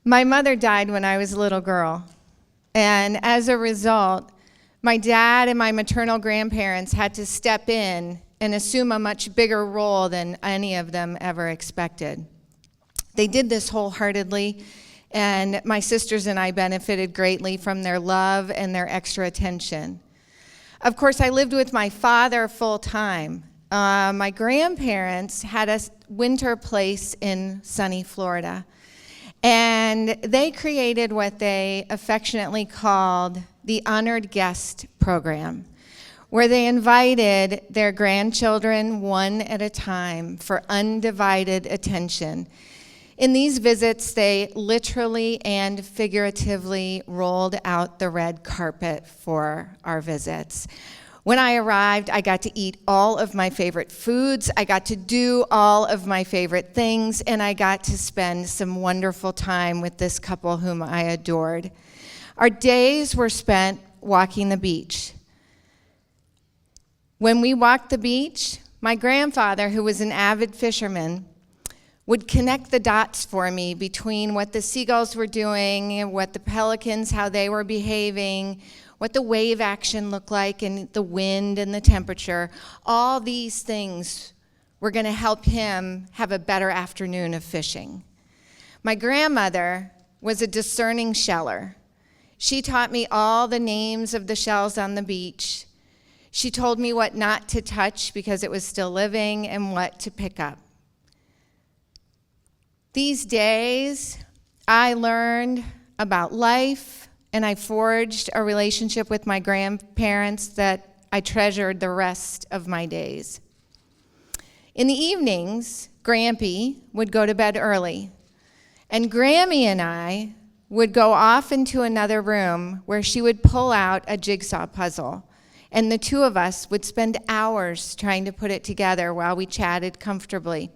My mother died when I was a little girl, and as a result, my dad and my maternal grandparents had to step in and assume a much bigger role than any of them ever expected. They did this wholeheartedly, and my sisters and I benefited greatly from their love and their extra attention. Of course, I lived with my father full time. My grandparents had a winter place in sunny Florida, and they created what they affectionately called the Honored Guest Program, where they invited their grandchildren one at a time for undivided attention. In these visits, they literally and figuratively rolled out the red carpet for our visits. When I arrived, I got to eat all of my favorite foods, I got to do all of my favorite things, and I got to spend some wonderful time with this couple whom I adored. Our days were spent walking the beach. When we walked the beach, my grandfather, who was an avid fisherman, would connect the dots for me between what the seagulls were doing, what the pelicans, how they were behaving, what the wave action looked like, and the wind and the temperature. All these things were going to help him have a better afternoon of fishing. My grandmother was a discerning sheller. She taught me all the names of the shells on the beach. She told me what not to touch because it was still living and what to pick up. These days, I learned about life, and I forged a relationship with my grandparents that I treasured the rest of my days. In the evenings, Grampy would go to bed early, and Grammy and I would go off into another room where she would pull out a jigsaw puzzle, and the two of us would spend hours trying to put it together while we chatted comfortably.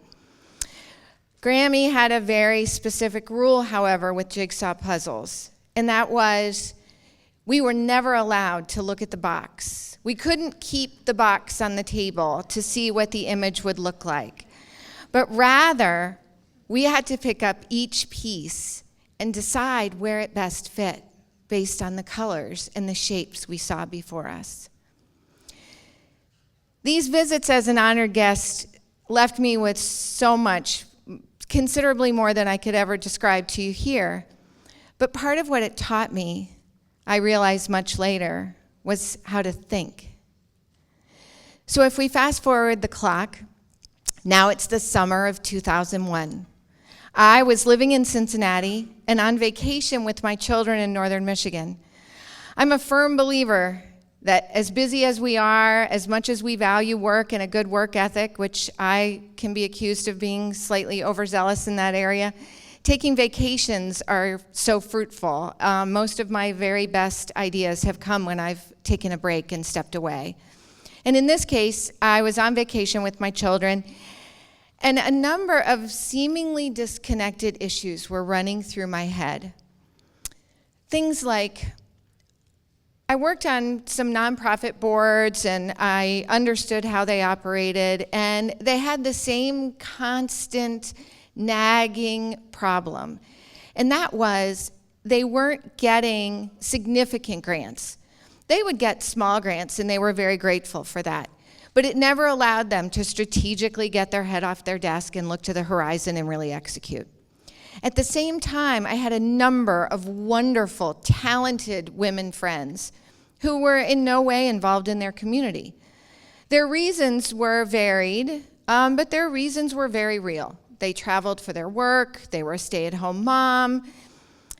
Grammy had a very specific rule, however, with jigsaw puzzles, and that was we were never allowed to look at the box. We couldn't keep the box on the table to see what the image would look like, but rather we had to pick up each piece and decide where it best fit based on the colors and the shapes we saw before us. These visits as an honored guest left me with so much, considerably more than I could ever describe to you here. But part of what it taught me, I realized much later, was how to think. So if we fast forward the clock, now it's the summer of 2001. I was living in Cincinnati and on vacation with my children in northern Michigan. I'm a firm believer that as busy as we are, as much as we value work and a good work ethic, which I can be accused of being slightly overzealous in that area, taking vacations are so fruitful. Most of my very best ideas have come when I've taken a break and stepped away. And in this case, I was on vacation with my children, and a number of seemingly disconnected issues were running through my head. Things like, I worked on some nonprofit boards and I understood how they operated, and they had the same constant nagging problem. And that was they weren't getting significant grants. They would get small grants and they were very grateful for that. But it never allowed them to strategically get their head off their desk and look to the horizon and really execute. At the same time, I had a number of wonderful, talented women friends who were in no way involved in their community. Their reasons were varied, but their reasons were very real. They traveled for their work, they were a stay-at-home mom.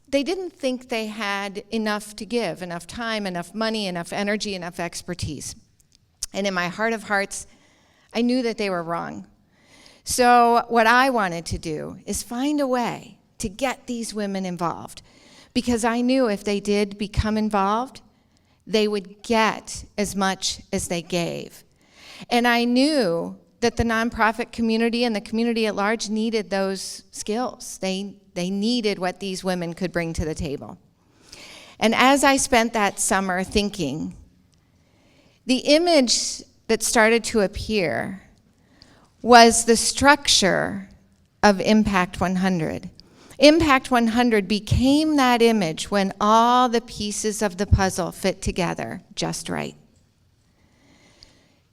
They didn't think they had enough to give, enough time, enough money, enough energy, enough expertise. And in my heart of hearts, I knew that they were wrong. So what I wanted to do is find a way to get these women involved, because I knew if they did become involved, they would get as much as they gave. And I knew that the nonprofit community and the community at large needed those skills. They needed what these women could bring to the table. And as I spent that summer thinking, the image that started to appear was the structure of Impact 100. Impact 100 became that image when all the pieces of the puzzle fit together just right.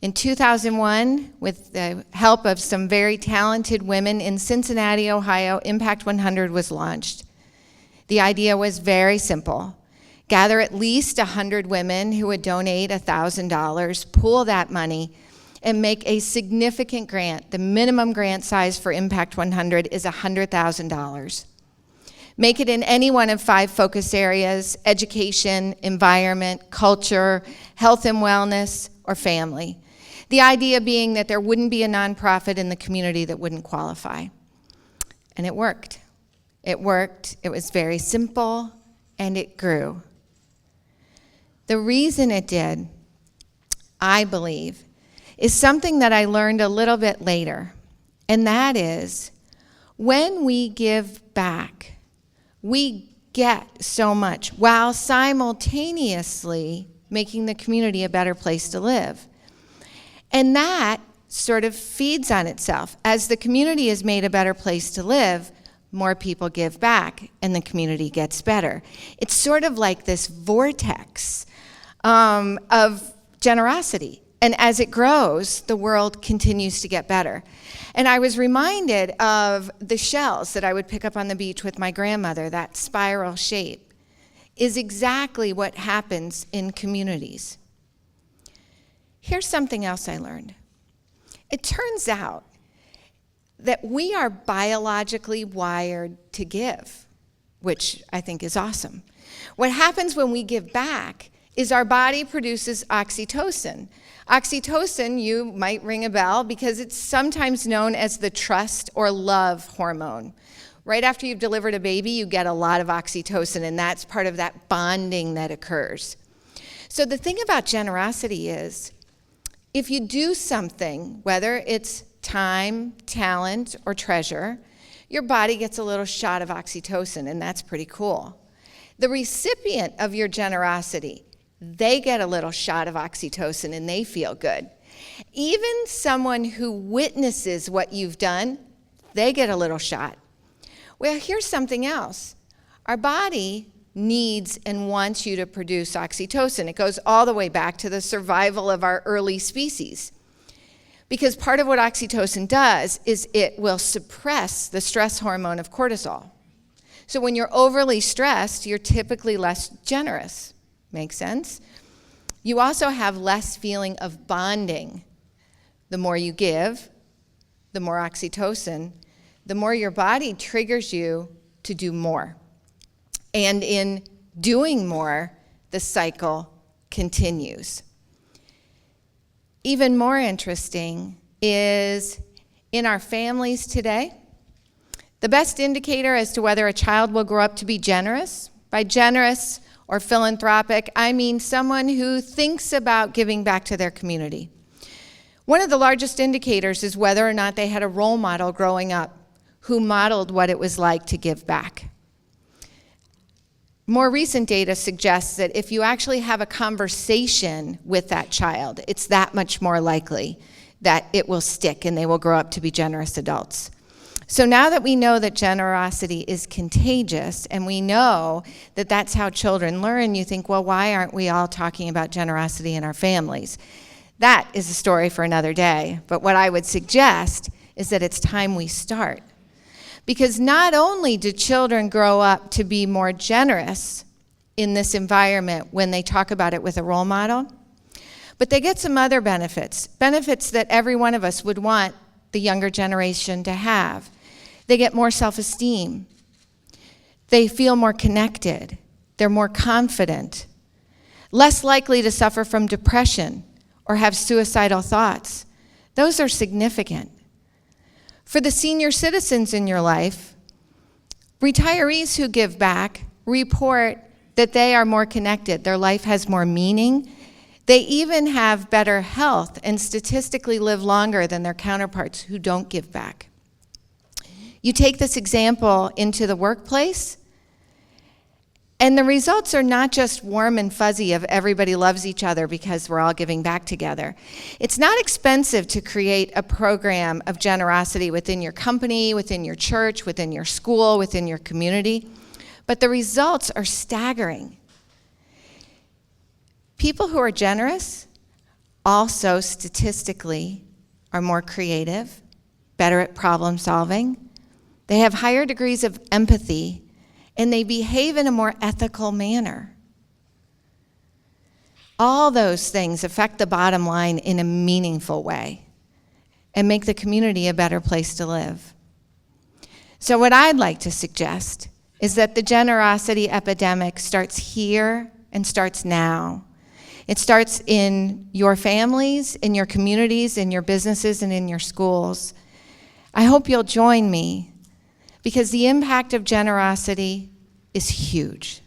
In 2001, with the help of some very talented women in Cincinnati, Ohio, Impact 100 was launched. The idea was very simple. Gather at least 100 women who would donate $1,000, pool that money, and make a significant grant. The minimum grant size for Impact 100 is $100,000. Make it in any one of 5 focus areas: education, environment, culture, health and wellness, or family. The idea being that there wouldn't be a nonprofit in the community that wouldn't qualify. And it worked. It worked. It was very simple, and it grew. The reason it did, I believe, is something that I learned a little bit later, and that is when we give back, we get so much while simultaneously making the community a better place to live. And that sort of feeds on itself. As the community is made a better place to live, more people give back, and the community gets better. It's sort of like this vortex of generosity. And as it grows, the world continues to get better. And I was reminded of the shells that I would pick up on the beach with my grandmother. That spiral shape is exactly what happens in communities. Here's something else I learned. It turns out that we are biologically wired to give, which I think is awesome. What happens when we give back is our body produces oxytocin. Oxytocin, you might ring a bell because it's sometimes known as the trust or love hormone. Right after you've delivered a baby, you get a lot of oxytocin, and that's part of that bonding that occurs. So the thing about generosity is, if you do something, whether it's time, talent, or treasure, your body gets a little shot of oxytocin, and that's pretty cool. The recipient of your generosity, they get a little shot of oxytocin, and they feel good. Even someone who witnesses what you've done, they get a little shot. Well, here's something else. Our body needs and wants you to produce oxytocin. It goes all the way back to the survival of our early species. Because part of what oxytocin does is it will suppress the stress hormone of cortisol. So when you're overly stressed, you're typically less generous. Make sense? You also have less feeling of bonding. The more you give, the more oxytocin, the more your body triggers you to do more. And in doing more, the cycle continues. Even more interesting is in our families today, the best indicator as to whether a child will grow up to be generous, by generous or philanthropic, I mean someone who thinks about giving back to their community. One of the largest indicators is whether or not they had a role model growing up who modeled what it was like to give back. More recent data suggests that if you actually have a conversation with that child, it's that much more likely that it will stick and they will grow up to be generous adults. So now that we know that generosity is contagious and we know that that's how children learn, you think, well, why aren't we all talking about generosity in our families? That is a story for another day. But what I would suggest is that it's time we start. Because not only do children grow up to be more generous in this environment when they talk about it with a role model, but they get some other benefits that every one of us would want the younger generation to have. They get more self-esteem. They feel more connected. They're more confident, less likely to suffer from depression or have suicidal thoughts. Those are significant. For the senior citizens in your life, retirees who give back report that they are more connected. Their life has more meaning. They even have better health and statistically live longer than their counterparts who don't give back. You take this example into the workplace, And the results are not just warm and fuzzy of everybody loves each other because we're all giving back together. It's not expensive to create a program of generosity within your company, within your church, within your school, within your community. But the results are staggering. People who are generous also statistically are more creative, better at problem solving. They have higher degrees of empathy, and they behave in a more ethical manner. All those things affect the bottom line in a meaningful way and make the community a better place to live. So what I'd like to suggest is that the generosity epidemic starts here and starts now. It starts in your families, in your communities, in your businesses, and in your schools. I hope you'll join me, because the impact of generosity is huge.